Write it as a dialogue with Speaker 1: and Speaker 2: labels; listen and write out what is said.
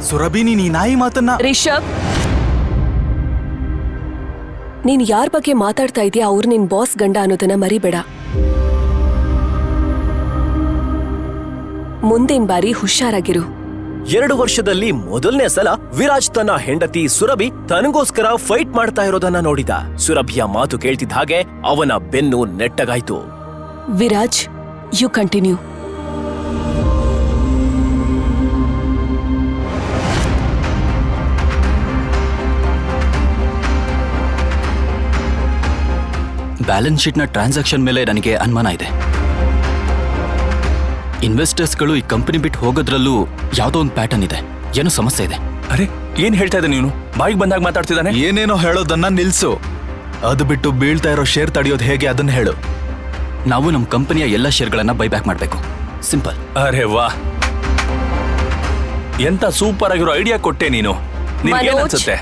Speaker 1: ಸುರಭಿ, ನೀನ್ ಈ ನಾಯಿ ಮಾತನ್ನ...
Speaker 2: ರಿಷಬ್, ನೀನ್ ಯಾರ್ ಬಗ್ಗೆ ಮಾತಾಡ್ತಾ ಇದೀಯ ಅವ್ರು ನಿನ್ ಬಾಸ್ ಗಂಡ ಅನ್ನೋದನ್ನ ಮರಿಬೇಡ. ಮುಂದಿನ ಬಾರಿ ಹುಷಾರಾಗಿರು.
Speaker 3: 2 ವರ್ಷದಲ್ಲಿ ಮೊದಲನೇ ಸಲ ವಿರಾಜ್ ತನ್ನ ಹೆಂಡತಿ ಸುರಭಿ ತನಗೋಸ್ಕರ ಫೈಟ್ ಮಾಡ್ತಾ ಇರೋದನ್ನ ನೋಡಿದ. ಸುರಭಿಯ ಮಾತು ಕೇಳ್ತಿದ್ದ ಹಾಗೆ ಅವನ ಬೆನ್ನು ನೆಟ್ಟಗಾಯ್ತು.
Speaker 2: Viraj, you continue.
Speaker 1: ಬ್ಯಾಲೆನ್ಸ್ ಶೀಟ್ನ ಟ್ರಾನ್ಸಾಕ್ಷನ್ ಮೇಲೆ ನನಗೆ ಅನುಮಾನ ಇದೆ. ಇನ್ವೆಸ್ಟರ್ಸ್ಗಳು ಈ ಕಂಪನಿ ಬಿಟ್ಟು ಹೋಗೋದ್ರಲ್ಲೂ ಯಾವುದೋ ಒಂದು ಪ್ಯಾಟರ್ನ್ ಇದೆ. ಏನೋ ಸಮಸ್ಯೆ ಇದೆ.
Speaker 4: ಅರೆ, ಏನ್ ಹೇಳ್ತಾ ಇದ್ದ ನೀನು? ಬಾಯಿಗೆ ಬಂದಾಗ ಮಾತಾಡ್ತಿದ್ದಾನೆ.
Speaker 1: ಏನೇನೋ ಹೇಳೋದನ್ನ ನಿಲ್ಸು. ಅದು ಬಿಟ್ಟು ಬೀಳ್ತಾ ಇರೋ ಶೇರ್ ತಡೆಯೋದು ಹೇಗೆ ಅದನ್ನ ಹೇಳು. ನಾವು ನಮ್ಮ ಕಂಪನಿಯ ಎಲ್ಲ ಶೇರ್ಗಳನ್ನ ಬೈಬ್ಯಾಕ್ ಮಾಡಬೇಕು. ಸಿಂಪಲ್.
Speaker 4: ಅರೆ ವಾ, ಎಂತ ಸೂಪರ್ ಆಗಿರೋ ಐಡಿಯಾ ಕೊಟ್ಟೆ ನೀನು. ನಿನ್ಗೆ
Speaker 2: ಮನೋಜ್,
Speaker 4: ಅನ್ಸುತ್ತೆ?